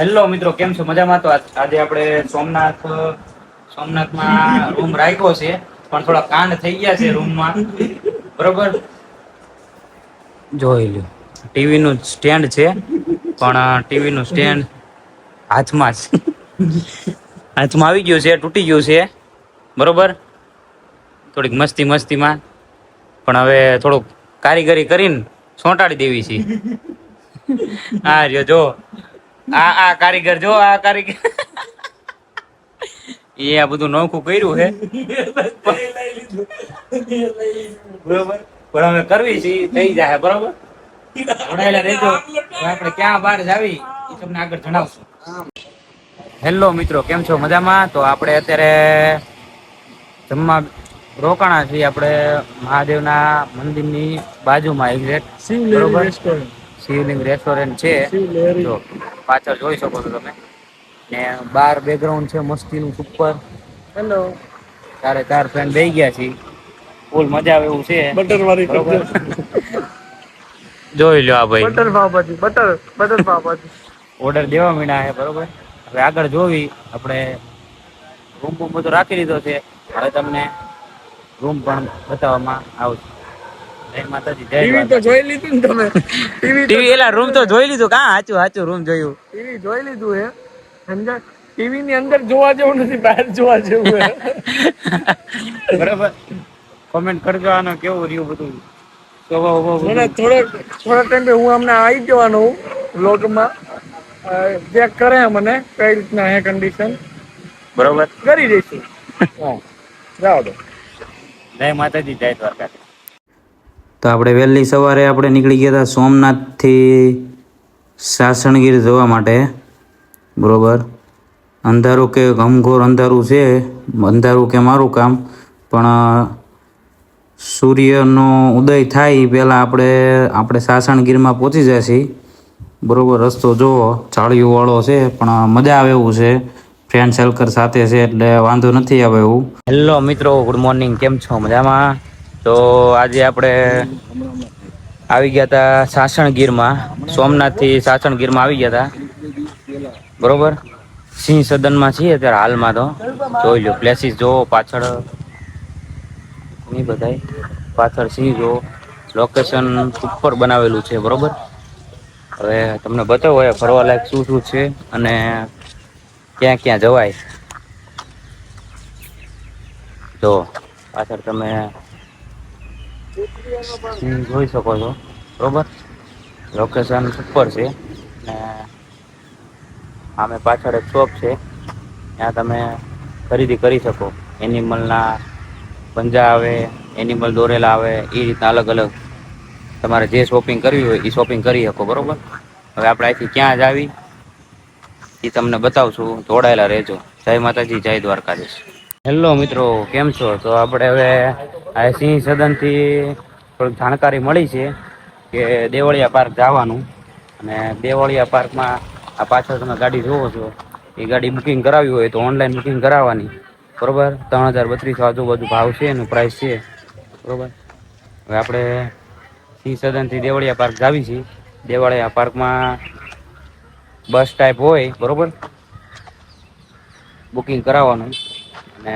Hello મિત્રો, કેમ છો? મજામાં? તો આજે આપણે સોમનાથમાં રૂમ રાખ્યો છે, પણ થોડા કાંડ થઈ ગયા છે રૂમમાં. બરોબર, જોઈ લો. ટીવી નું સ્ટેન્ડ છે, પણ ટીવી નું સ્ટેન્ડ હાથમાં આવી ગયું છે, તૂટી ગયું છે. બરોબર, થોડીક મસ્તીમાં પણ હવે થોડુંક કારીગરી કરીને ચોંટાડી દેવી છે. હા રહ્યો જો, આ કારીગર જો, આ કારીગર એ આ બધું નોખું કર્યું છે. બરોબર, પણ હવે કરવી છે, થઈ જાય. બરોબર, જોડાયેલા રહેજો. આપણે ક્યાં બહાર જાવી એ તમને આગળ જણાવશું. હેલો મિત્રો, કેમ છો? મજામાં? તો આપણે અત્યારે જમવા રોકાણા છીએ. આપણે મહાદેવના મંદિરની બાજુમાં એક્ઝેક્ટ, બરોબર, શિવલિંગ રેસ્ટોરન્ટ છે. જો પાછળ જોઈ શકો છો તમે, ને બાર બેકગ્રાઉન્ડ છે મસ્તીનું સુપર. હેલો, ચાર ફ્રેન્ડ બેહી ગયા છે, ફૂલ મજા આવે એવું છે. બટર વાળી જોઈ લો. આ ભાઈ butter pav bhaji, butter pav bhaji order દેવા મીડા છે. બરોબર, હવે આગળ જોવી. આપણે રૂમ બધું રાખી લીધો છે. હવે તમને રૂમ પણ બતાવવામાં આવશે. જય માતાજી, જય ટીવી તો જોઈ લીધું ને તમે? ટીવી એલા રૂમ તો જોઈ લીધું. કા સાચું રૂમ જોયું? ટીવી જોઈ લીધું હે. અંદર ટીવી ની અંદર જોવા જેવું નથી, બહાર જોવા જેવું હે. બરાબર, કોમેન્ટ કરજો આનો કેવું રહ્યું બધું. થોડા ટાઈમ હું હમણાં આવી જવાનો વ્લોગમાં. ચેક કરે મને કઈ રીતના હે કન્ડિશન. બરોબર, કરી દઈશું. જાઓ તો. જય માતાજી, જય દ્વારકા. તો આપણે વહેલી સવારે આપણે નીકળી ગયા હતા સોમનાથથી સાસણગીર જવા માટે. બરોબર, અંધારું કે ઘમઘોર અંધારું છે. અંધારું કે મારું કામ, પણ સૂર્યનો ઉદય થાય પહેલાં આપણે સાસણગીરમાં પહોંચી જશે. બરોબર, રસ્તો જુઓ, ચાળીઓવાળો છે, પણ મજા આવે એવું છે. ફ્રેન્ડ સર્કલ સાથે છે એટલે વાંધો નથી આવે એવું. હેલો મિત્રો, ગુડ મોર્નિંગ. કેમ છો? મજામાં? તો આજે આપણે આવી ગયા હતા સાસણગીરમાં. સોમનાથથી સાસણગીરમાં આવી ગયા હતા. બરોબર, સિંહ સદનમાં છીએ અત્યારે હાલમાં. તો જોઈ લો, પ્લેસીસ જો પાછળ બધાય પાછળ સિંહ જો. લોકેશન ઉપર બનાવેલું છે. બરોબર, હવે તમને બતાવો ફરવા લાયક શું શું છે અને ક્યાં ક્યાં જવાય. જો પાછળ તમે જોઈ શકો છો. બરોબર, લોકેશન ઉપર છે. ને આમે પાછળ એક શોપ છે, ત્યાં તમે ખરીદી કરી શકો. એનિમલના પંજા આવે, એનિમલ દોરેલા આવે, એ રીતના અલગ અલગ તમારે જે શોપિંગ કરવી હોય એ શોપિંગ કરી શકો. બરોબર, હવે આપણે અહીંથી ક્યાં જ આવી એ તમને બતાવશું. જોડાયેલા રહેજો. જય માતાજી, જય દ્વારકાધીશ. હેલો મિત્રો, કેમ છો? તો આપણે હવે આ સિંહ સદનથી થોડીક જાણકારી મળી છે કે દેવળિયા પાર્ક જવાનું. અને દેવળિયા પાર્કમાં આ પાછળ તમે ગાડી જોવો છો, એ ગાડી બુકિંગ કરાવી હોય તો ઓનલાઈન બુકિંગ કરાવવાની. બરોબર, 3032 આજુબાજુ ભાવ છે એનું પ્રાઇસ છે. બરોબર, હવે આપણે સિંહ સદનથી દેવળિયા પાર્ક જાવી છીએ. દેવળિયા પાર્કમાં બસ ટાઈપ હોય. બરોબર, બુકિંગ કરાવવાનું. અને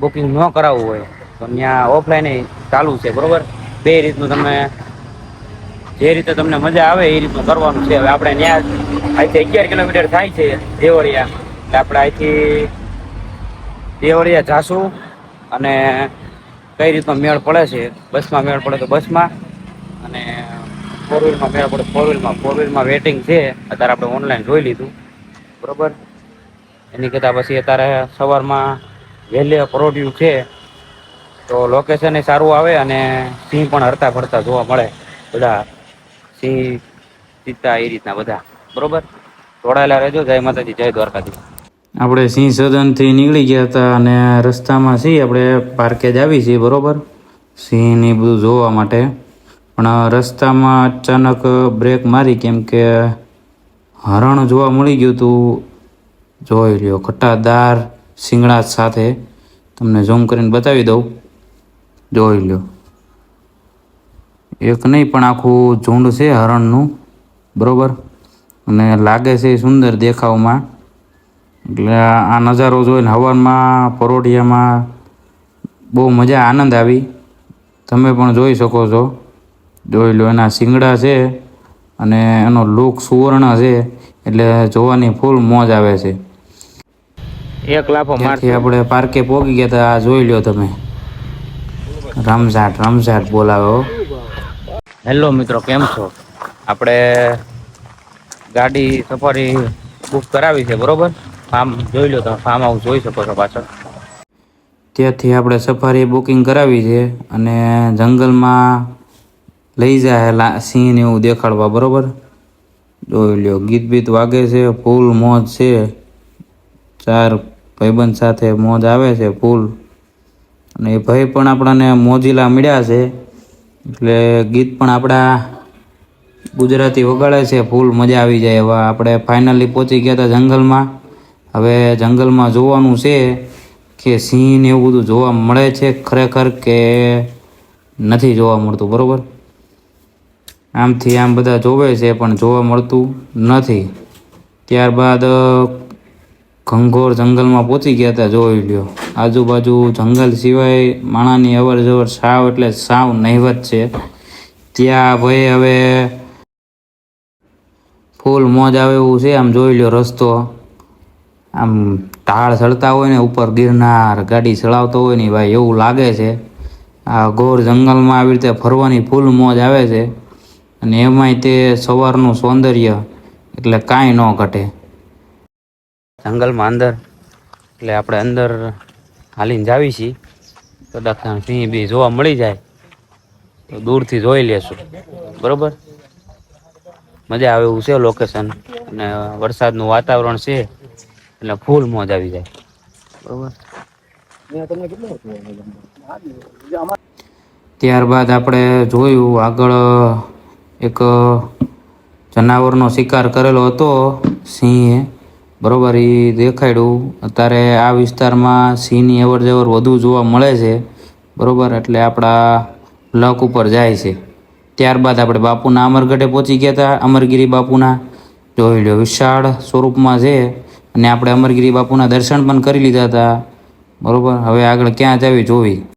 બુકિંગ ન કરાવવું હોય તો ત્યાં ઓફલાઈન ચાલુ છે. બરોબર, બે રીતનું તમે જે રીતે તમને મજા આવે એ રીતનું કરવાનું છે. હવે આપણે ત્યાં અહીંથી 11 કિલોમીટર થાય છે દેવળિયા, એટલે આપણે અહીંથી દેવળિયા જાશું. અને કઈ રીતનો મેળ પડે છે, બસમાં મેળ પડે તો બસમાં, અને ફોર વ્હીલમાં મેળ પડે ફોર વ્હીલમાં વેટિંગ છે. અત્યારે આપણે ઓનલાઈન જોઈ લીધું. બરોબર, એની કરતાં પછી અત્યારે સવારમાં વહેલી પરોઢિયું છે તો લોકેશન એ સારું આવે અને સિંહ પણ હરતા ફરતા જોવા મળે. બધા સિંહ, ચિત્તા એ રીતના બધા. બરોબર, જોડાયેલા રહેજો. જય માતાજી, જય દ્વારકાધીશ. આપણે સિંહ સદનથી નીકળી ગયા હતા અને રસ્તામાં છીએ આપણે પાર્કે જ આવી છીએ. બરોબર, સિંહને બધું જોવા માટે. પણ રસ્તામાં અચાનક બ્રેક મારી, કેમ કે હરણ જોવા મળી ગયું હતું. જોઈ લ્યો, ઘટાદાર શિંગડા સાથે. તમને ઝૂમ કરીને બતાવી દઉં. જોઈ લ્યો, એક નહીં પણ આખું ઝુંડ છે હરણનું. બરોબર, અને લાગે છે સુંદર દેખાવમાં. એટલે આ નજારો જોઈને હવનમાં પરોઢિયામાં બહુ મજા આનંદ આવી. તમે પણ જોઈ શકો છો. જોઈ લો, એના શિંગડા છે અને એનો લુક સુવર્ણ છે, એટલે જોવાની ફૂલ મોજ આવે છે. એક લાફો ત્યાંથી મારતો. આપણે પાર્કે પહોંચી ગયા હતા. આ જોઈ લો તમે, રમઝાટ રમઝાટ બોલાવે હો. હેલો મિત્રો, કેમ છો? આપણે ગાડી સફારી બુક કરાવી છે, બરોબર? ફાર્મ જોઈ લો, તમે ફાર્મ હાઉસ જોઈ શકો છો પાછળ. ત્યાંથી આપણે સફારી બુકિંગ કરાવી છે અને જંગલમાં લઈ જાય સિંહને એવું દેખાડવા, બરોબર? જોઈ લ્યો, ગીત બીત વાગે છે, ફૂલ મોજ છે. 4 ભાઈબંધ સાથે મોજ આવે છે ફૂલ. અને એ ભાઈ પણ આપણને મોજીલા મળ્યા છે, એટલે ગીત પણ આપણા ગુજરાતી વગાડે છે. ફૂલ મજા આવી જાય. હવે આપણે ફાઇનલી પહોંચી ગયા હતા જંગલમાં. હવે જંગલમાં જોવાનું છે કે સિંહ ને એવું બધું જોવા મળે છે ખરેખર કે નથી જોવા મળતું, બરોબર? આમથી આમ બધા જોવે છે પણ જોવા મળતું નથી. ત્યારબાદ ઘંઘોર જંગલમાં પહોંચી ગયા હતા. જોઈ લ્યો, આજુબાજુ જંગલ સિવાય માણાની અવર જવર સાવ એટલે સાવ નહિવત છે. ત્યાં ભાઈ હવે ફૂલ મોજ આવે એવું છે. આમ જોઈ લ્યો, રસ્તો આમ ઢાળ ચડતા હોય ને ઉપર ગિરનાર, ગાડી ચડાવતો હોય ને ભાઈ, એવું લાગે છે. આ ઘોર જંગલમાં આવી રીતે ફરવાની ફૂલ મોજ આવે છે. અને એમાંય તે સવારનું સૌંદર્ય એટલે કાંઈ ન ઘટે. જંગલમાં અંદર એટલે આપણે અંદર હાલીને જાવી છીએ. કદાચ સિંહ બી જોવા મળી જાય તો દૂરથી જોઈ લેશું, બરોબર? મજા આવે એવું છે લોકેશન, અને વરસાદનું વાતાવરણ છે એટલે ફૂલ મોજ આવી જાય, બરોબર? ત્યારબાદ આપણે જોયું આગળ એક જનાવરનો શિકાર કરેલો હતો સિંહે, બરોબર? એ દેખાડ્યું. અત્યારે આ વિસ્તારમાં સિંહની અવર જવર વધુ જોવા મળે છે, બરોબર? એટલે આપણા લક ઉપર જાય છે. ત્યારબાદ આપણે બાપુના અમરગઢે પહોંચી ગયા હતા. અમરગીરી બાપુના જોઈ લો, વિશાળ સ્વરૂપમાં છે. અને આપણે અમરગીરી બાપુના દર્શન પણ કરી લીધા હતા, બરોબર? હવે આગળ ક્યાં જવી જોવી.